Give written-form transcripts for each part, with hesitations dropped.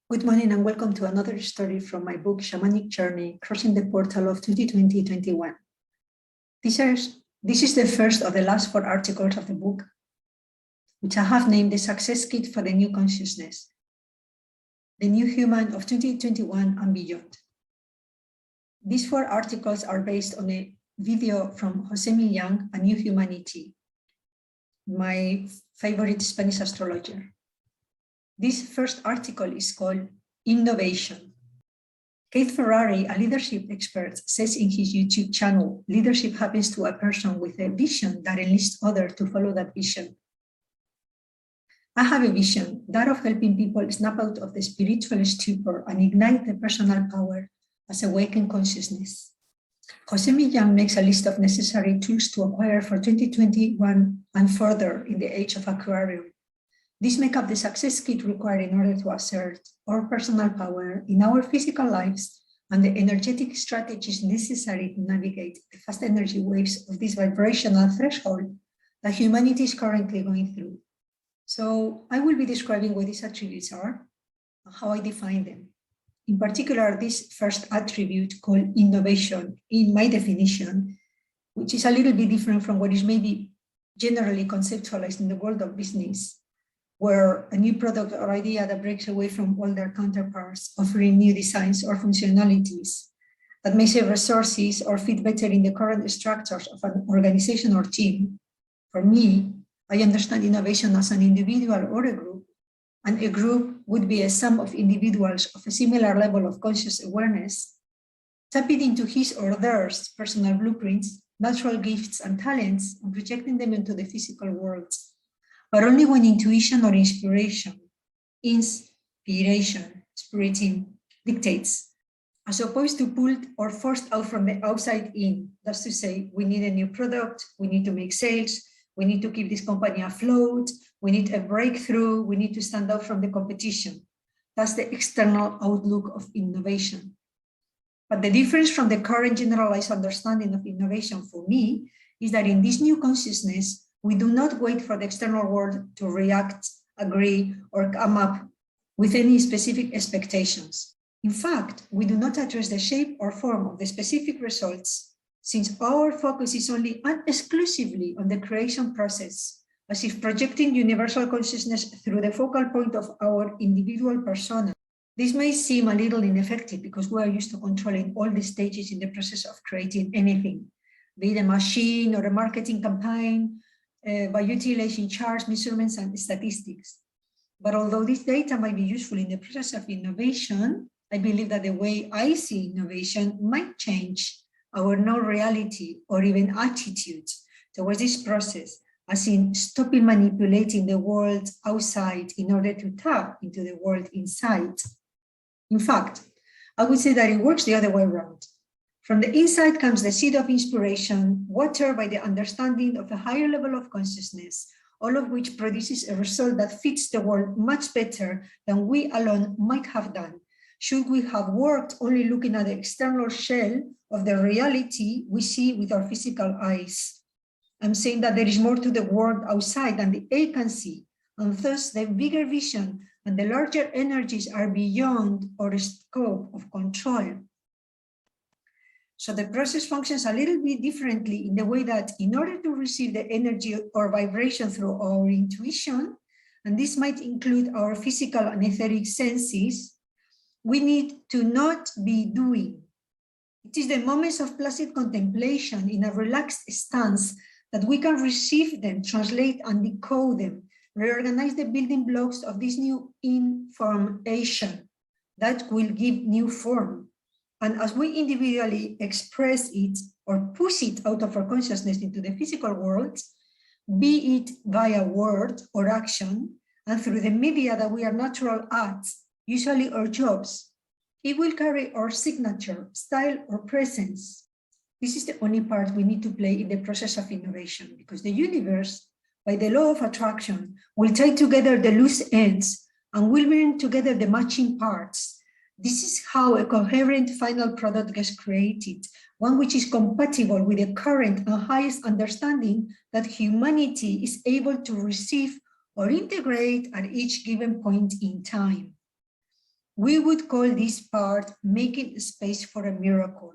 Good morning and welcome to another story from my book, Shamanic Journey, Crossing the Portal of 2020-21. This is the first of the last 4 articles of the book, which I have named the Success Kit for the New Consciousness, the New Human of 2021 and beyond. These 4 articles are based on a video from Jose Millán, A New Humanity, my favorite Spanish astrologer. This first article is called Innovation. Keith Ferrari, a leadership expert, says in his YouTube channel, leadership happens to a person with a vision that enlists others to follow that vision. I have a vision, that of helping people snap out of the spiritual stupor and ignite the personal power as awakened consciousness. Jose Millán makes a list of necessary tools to acquire for 2021 and further in the age of Aquarium. These make up the success kit required in order to assert our personal power in our physical lives and the energetic strategies necessary to navigate the fast energy waves of this vibrational threshold that humanity is currently going through. So I will be describing what these attributes are and how I define them. In particular, this first attribute called innovation, in my definition, which is a little bit different from what is maybe generally conceptualized in the world of business, where a new product or idea that breaks away from all their counterparts, offering new designs or functionalities that may save resources or fit better in the current structures of an organization or team. For me, I understand innovation as an individual or a group, and a group would be a sum of individuals of a similar level of conscious awareness, tapping into his or theirs personal blueprints, natural gifts and talents, and projecting them into the physical world, but only when intuition or inspiration dictates, as opposed to pulled or forced out from the outside in. That's to say, we need a new product, we need to make sales, we need to keep this company afloat, we need a breakthrough, we need to stand out from the competition. That's the external outlook of innovation. But the difference from the current generalized understanding of innovation for me is that in this new consciousness, we do not wait for the external world to react, agree, or come up with any specific expectations. In fact, we do not address the shape or form of the specific results, since our focus is only and exclusively on the creation process, as if projecting universal consciousness through the focal point of our individual persona. This may seem a little ineffective because we are used to controlling all the stages in the process of creating anything, be it a machine or a marketing campaign, by utilizing charts, measurements, and statistics. But although this data might be useful in the process of innovation, I believe that the way I see innovation might change our known reality or even attitude towards this process, as in stopping manipulating the world outside in order to tap into the world inside. In fact, I would say that it works the other way around. From the inside comes the seed of inspiration, watered by the understanding of a higher level of consciousness, all of which produces a result that fits the world much better than we alone might have done, should we have worked only looking at the external shell of the reality we see with our physical eyes. I'm saying that there is more to the world outside than the eye can see, and thus the bigger vision and the larger energies are beyond our scope of control. So the process functions a little bit differently in the way that in order to receive the energy or vibration through our intuition, and this might include our physical and etheric senses, we need to not be doing. It is the moments of placid contemplation in a relaxed stance that we can receive them, translate and decode them, reorganize the building blocks of this new information that will give new form. And as we individually express it or push it out of our consciousness into the physical world, be it via word or action, and through the media that we are natural at, usually our jobs, it will carry our signature, style, or presence. This is the only part we need to play in the process of innovation, because the universe, by the law of attraction, will tie together the loose ends and will bring together the matching parts. This is how a coherent final product gets created, one which is compatible with the current and highest understanding that humanity is able to receive or integrate at each given point in time. We would call this part making space for a miracle.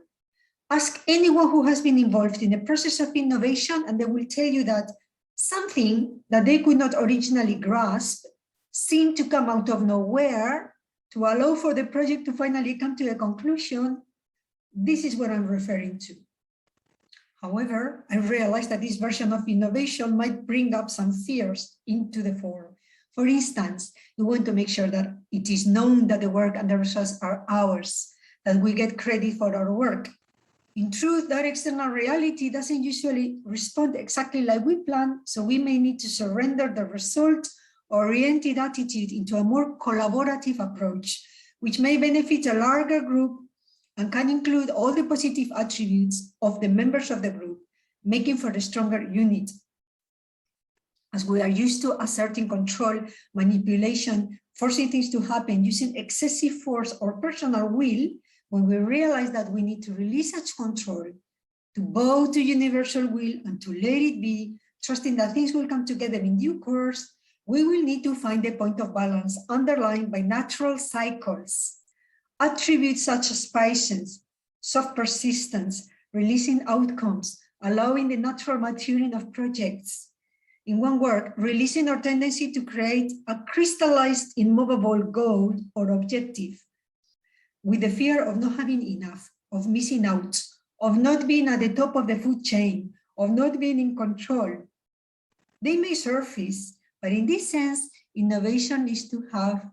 Ask anyone who has been involved in the process of innovation, and they will tell you that something that they could not originally grasp seemed to come out of nowhere to allow for the project to finally come to a conclusion. This is what I'm referring to. However, I realized that this version of innovation might bring up some fears into the fore. For instance, we want to make sure that it is known that the work and the results are ours, that we get credit for our work. In truth, that external reality doesn't usually respond exactly like we planned, so we may need to surrender the result-oriented attitude into a more collaborative approach, which may benefit a larger group and can include all the positive attributes of the members of the group, making for a stronger unit. As we are used to asserting control, manipulation, forcing things to happen using excessive force or personal will, when we realize that we need to release such control, to bow to universal will and to let it be, trusting that things will come together in due course, we will need to find a point of balance underlined by natural cycles. Attributes such as patience, soft persistence, releasing outcomes, allowing the natural maturing of projects. In one word, releasing our tendency to create a crystallized, immovable goal or objective, with the fear of not having enough, of missing out, of not being at the top of the food chain, of not being in control. They may surface, but in this sense, innovation needs to have,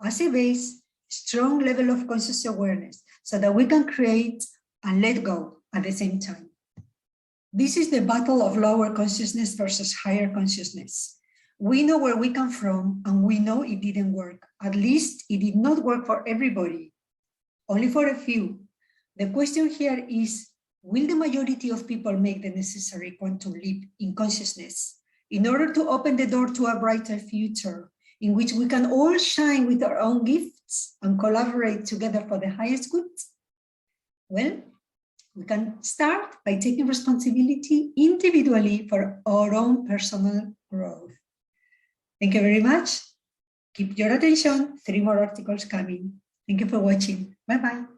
as a base, strong level of conscious awareness so that we can create and let go at the same time. This is the battle of lower consciousness versus higher consciousness. We know where we come from and we know it didn't work. At least it did not work for everybody, only for a few. The question here is, will the majority of people make the necessary quantum leap in consciousness in order to open the door to a brighter future in which we can all shine with our own gifts and collaborate together for the highest good? Well, we can start by taking responsibility individually for our own personal growth. Thank you very much. Keep your attention. 3 more articles coming. Thank you for watching. Bye-bye.